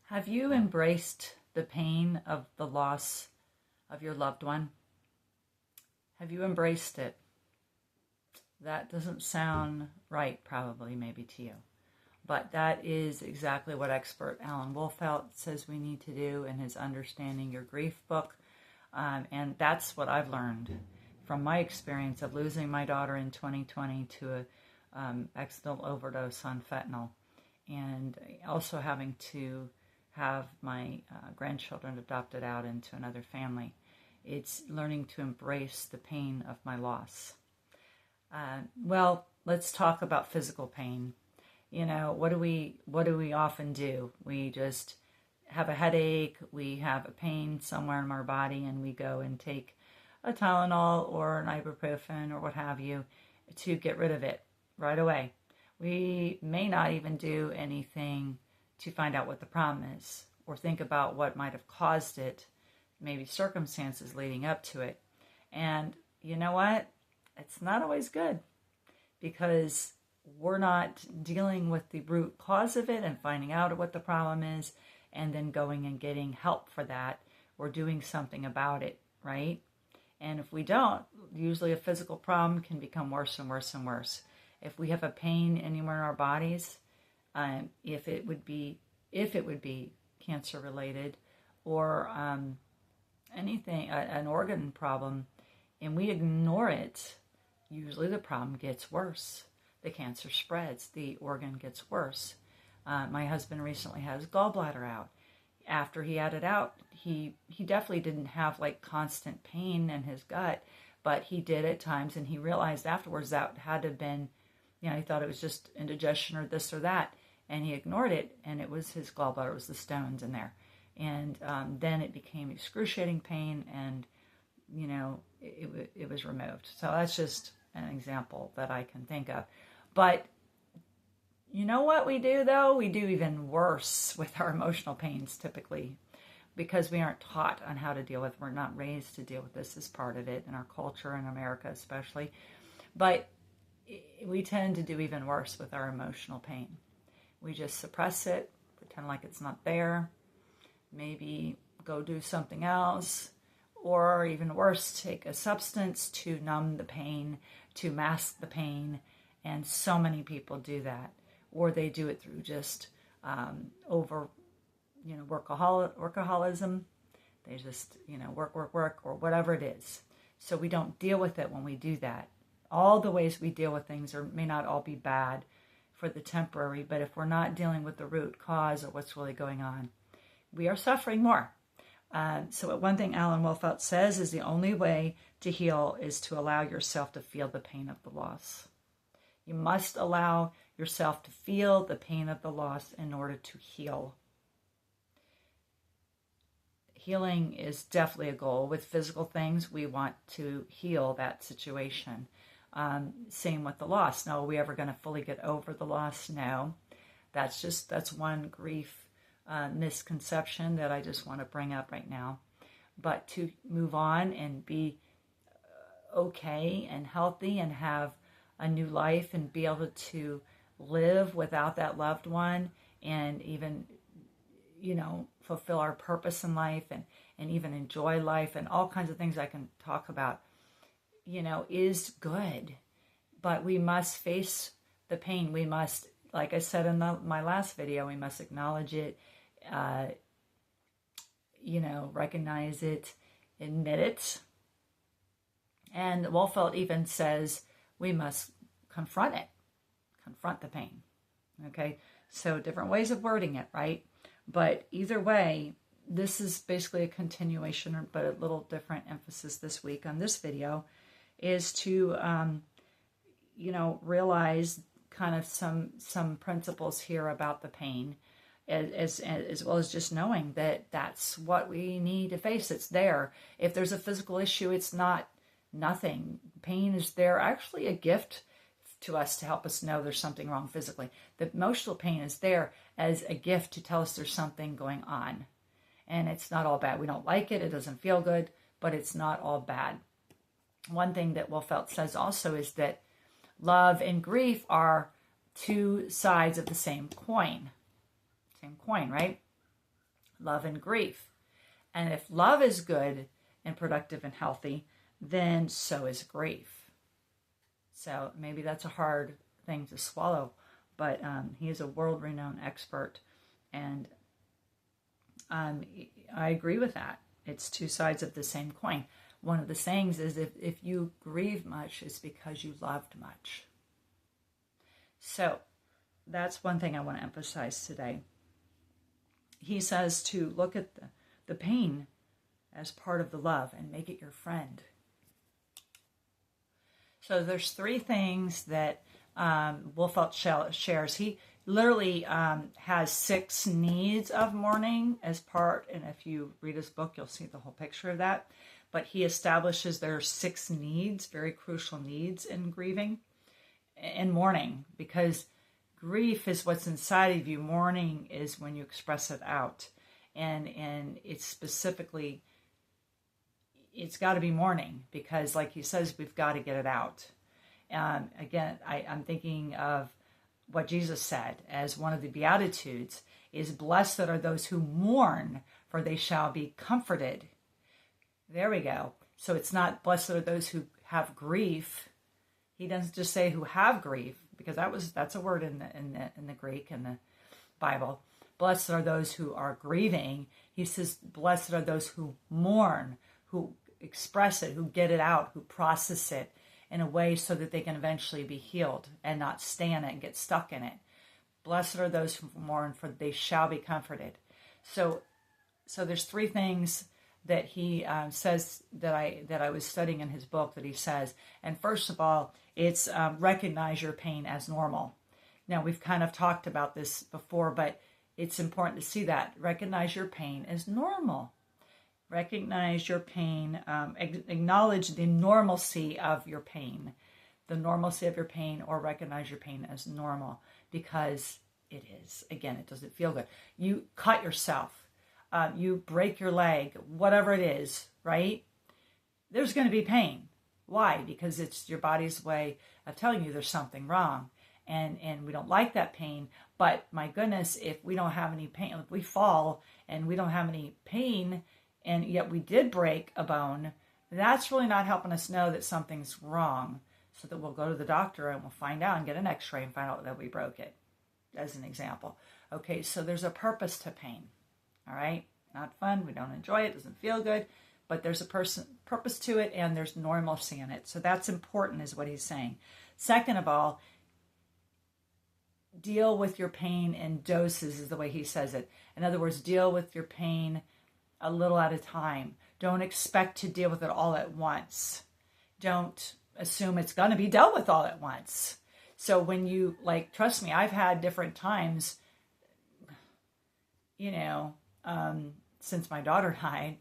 Have you embraced the pain of the loss of your loved one? Have you embraced it? That doesn't sound right, probably, maybe to you. But that is exactly what expert Alan Wolfelt says we need to do in his Understanding Your Grief book. And that's what I've learned from my experience of losing my daughter in 2020 to an accidental overdose on fentanyl. And also having to have my grandchildren adopted out into another family. It's learning to embrace the pain of my loss. Well, let's talk about physical pain. You know, what do we often do? We just have a headache, we have a pain somewhere in our body, and we go and take a Tylenol or an ibuprofen or what have you to get rid of it right away. We may not even do anything to find out what the problem is or think about what might have caused it, maybe circumstances leading up to it. And you know what? It's not always good because we're not dealing with the root cause of it and finding out what the problem is and then going and getting help for that or doing something about it, right? And if we don't, usually a physical problem can become worse and worse and worse. If we have a pain anywhere in our bodies, if it would be cancer related or anything, an organ problem, and we ignore it, usually the problem gets worse. The cancer spreads, the organ gets worse. My husband recently had his gallbladder out. After he had it out, he definitely didn't have like constant pain in his gut, but he did at times, and he realized afterwards that had to have been, he thought it was just indigestion or this or that, and he ignored it, and it was his gallbladder, it was the stones in there. And then it became excruciating pain, and, it was removed. So that's just an example that I can think of. But you know what we do, though? We do even worse with our emotional pains, typically, because we aren't taught on how to deal with it. We're not raised to deal with this as part of it in our culture, in America especially. But we tend to do even worse with our emotional pain. We just suppress it, pretend like it's not there, maybe go do something else, or even worse, take a substance to numb the pain, to mask the pain. And so many people do that. Or they do it through just workaholism. They just, work, or whatever it is. So we don't deal with it when we do that. All the ways we deal with things may not all be bad for the temporary, but if we're not dealing with the root cause or what's really going on, we are suffering more. So one thing Alan Wolfelt says is the only way to heal is to allow yourself to feel the pain of the loss. You must allow yourself to feel the pain of the loss in order to heal. Healing is definitely a goal. With physical things, we want to heal that situation. Same with the loss. Now, are we ever going to fully get over the loss? No. That's one grief misconception that I just want to bring up right now. But to move on and be okay and healthy and have a new life and be able to live without that loved one and even, fulfill our purpose in life and even enjoy life and all kinds of things I can talk about, is good. But we must face the pain. We must, like I said in my last video, we must acknowledge it, recognize it, admit it. And Wolfelt even says we must confront the pain. Okay, so different ways of wording it, right? But either way, this is basically a continuation, but a little different emphasis this week on this video, is to, realize kind of some principles here about the pain, as well as just knowing that that's what we need to face. It's there. If there's a physical issue, it's not nothing. Pain is there, actually a gift to us to help us know there's something wrong physically. The emotional pain is there as a gift to tell us there's something going on. And it's not all bad. We don't like it. It doesn't feel good, but it's not all bad. One thing that Wolfelt says also is that love and grief are two sides of the same coin. Same coin, right? love and grief. And if love is good and productive and healthy, then so is grief. So maybe that's a hard thing to swallow, but he is a world-renowned expert, and I agree with that. It's two sides of the same coin. One of the sayings is if you grieve much, it's because you loved much. So that's one thing I want to emphasize today. He says to look at the pain as part of the love and make it your friend. So there's three things that Wolfelt shares. He literally has 6 needs of mourning as part, and if you read his book, you'll see the whole picture of that. But he establishes there are 6 needs, very crucial needs in grieving and mourning, because grief is what's inside of you. Mourning is when you express it out. And it's specifically, it's got to be mourning, because like he says, we've got to get it out. Again, I'm thinking of what Jesus said as one of the Beatitudes is, blessed are those who mourn, for they shall be comforted. There we go. So it's not blessed are those who have grief. He doesn't just say who have grief, because that's a word in the Greek in the Bible. Blessed are those who are grieving. He says blessed are those who mourn, who express it, who get it out, who process it in a way so that they can eventually be healed and not stay in it and get stuck in it. Blessed are those who mourn, for they shall be comforted. So there's 3 things that he says that I was studying in his book that he says. And first of all, it's recognize your pain as normal. Now, we've kind of talked about this before, but it's important to see that. Recognize your pain as normal. Recognize your pain, acknowledge the normalcy of your pain. The normalcy of your pain, or recognize your pain as normal, because it is. Again, it doesn't feel good. You cut yourself. You break your leg, whatever it is, right? There's going to be pain. Why? Because it's your body's way of telling you there's something wrong. And we don't like that pain. But my goodness, if we don't have any pain, if we fall and we don't have any pain, and yet we did break a bone, that's really not helping us know that something's wrong. So that we'll go to the doctor and we'll find out and get an x-ray and find out that we broke it, as an example. Okay, so there's a purpose to pain. All right, not fun. We don't enjoy it. Doesn't feel good, but there's a purpose to it, and there's normalcy in it. So that's important, is what he's saying. Second of all, deal with your pain in doses, is the way he says it. In other words, deal with your pain a little at a time. Don't expect to deal with it all at once. Don't assume it's going to be dealt with all at once. So when you, trust me, I've had different times, since my daughter died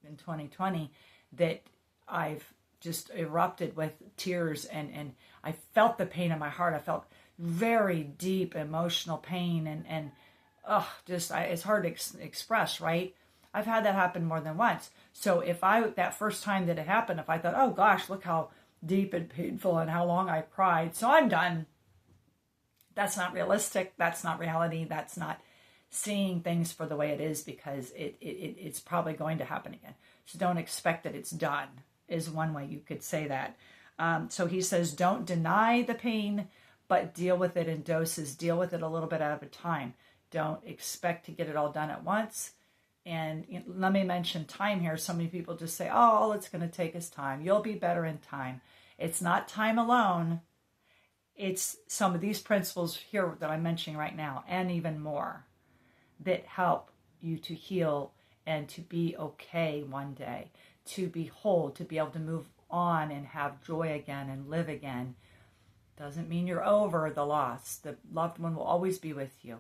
in 2020, that I've just erupted with tears, and I felt the pain in my heart. I felt very deep emotional pain, and it's hard to express, right? I've had that happen more than once. So that first time that it happened, if I thought, oh gosh, look how deep and painful and how long I cried, so I'm done. That's not realistic. That's not reality. That's not seeing things for the way it is, because it's probably going to happen again. So don't expect that it's done, is one way you could say that. So he says, don't deny the pain, but deal with it in doses. Deal with it a little bit at a time. Don't expect to get it all done at once. And let me mention time here. So many people just say, oh, all it's going to take is time. You'll be better in time. It's not time alone. It's some of these principles here that I'm mentioning right now, and even more, that help you to heal and to be okay one day, to be whole, to be able to move on and have joy again and live again. Doesn't mean you're over the loss. The loved one will always be with you.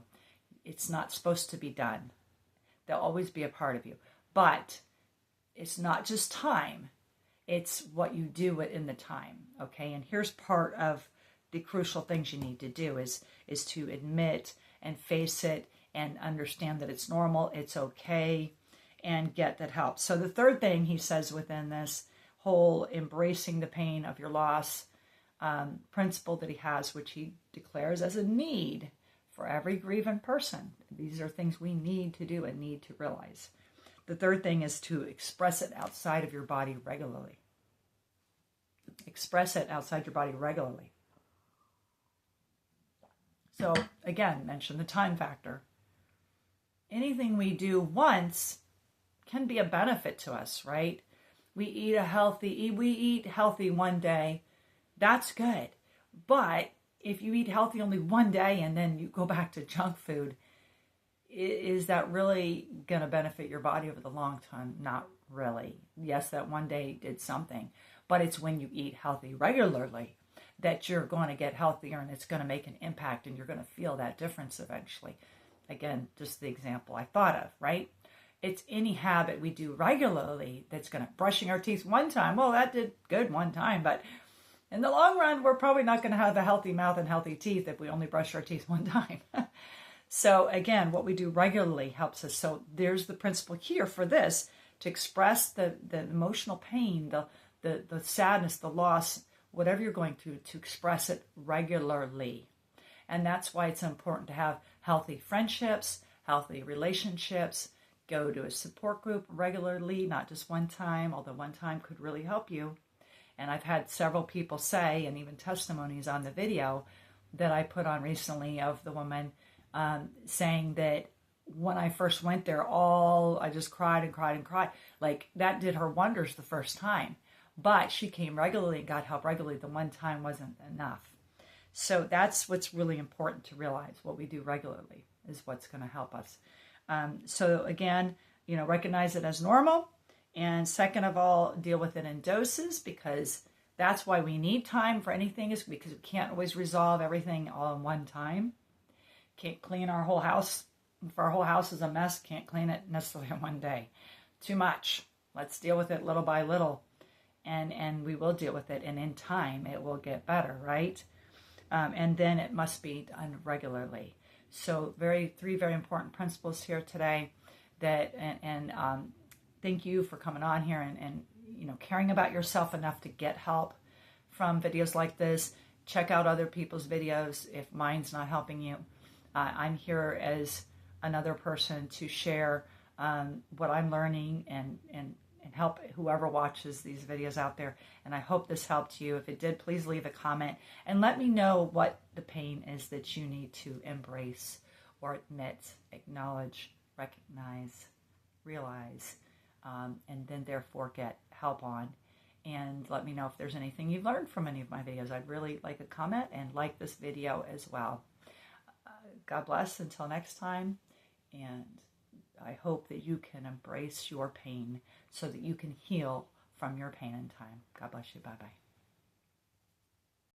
It's not supposed to be done. They'll always be a part of you. But it's not just time. It's what you do in the time, okay? And here's part of the crucial things you need to do is to admit and face it and understand that it's normal, it's okay, and get that help. So the third thing he says within this whole embracing the pain of your loss principle that he has, which he declares as a need for every grieving person. These are things we need to do and need to realize. The third thing is to express it outside of your body regularly. Express it outside your body regularly. So again, mention the time factor. Anything we do once can be a benefit to us, right? We eat healthy one day. That's good. But if you eat healthy only one day and then you go back to junk food, is that really going to benefit your body over the long term? Not really. Yes, that one day did something, but it's when you eat healthy regularly that you're going to get healthier, and it's going to make an impact, and you're going to feel that difference eventually. Again, just the example I thought of, right? It's any habit we do regularly that's going to, brushing our teeth one time, well, that did good one time, but in the long run, we're probably not going to have a healthy mouth and healthy teeth if we only brush our teeth one time. So again, what we do regularly helps us. So there's the principle here for this, to express the emotional pain, the sadness, the loss, whatever you're going through, to express it regularly. And that's why it's important to have healthy friendships, healthy relationships, go to a support group regularly, not just one time, although one time could really help you. And I've had several people say, and even testimonies on the video that I put on recently of the woman saying that when I first went there, I just cried and cried and cried. Like, that did her wonders the first time. But she came regularly and got help regularly. The one time wasn't enough. So that's what's really important to realize. What we do regularly is what's going to help us. So again, recognize it as normal. And second of all, deal with it in doses, because that's why we need time for anything, is because we can't always resolve everything all in one time. Can't clean our whole house. If our whole house is a mess, can't clean it necessarily in one day. Too much. Let's deal with it little by little. And we will deal with it. And in time, it will get better, right? And then it must be done regularly. So three very important principles here today. Thank you for coming on here and caring about yourself enough to get help from videos like this. Check out other people's videos if mine's not helping you. I'm here as another person to share what I'm learning and help whoever watches these videos out there. And I hope this helped you. If it did, please leave a comment and let me know what the pain is that you need to embrace or admit, acknowledge, recognize, realize, and then therefore get help on. And let me know if there's anything you've learned from any of my videos. I'd really like a comment and like this video as well. God bless until next time. And I hope that you can embrace your pain so that you can heal from your pain in time. God bless you. Bye-bye.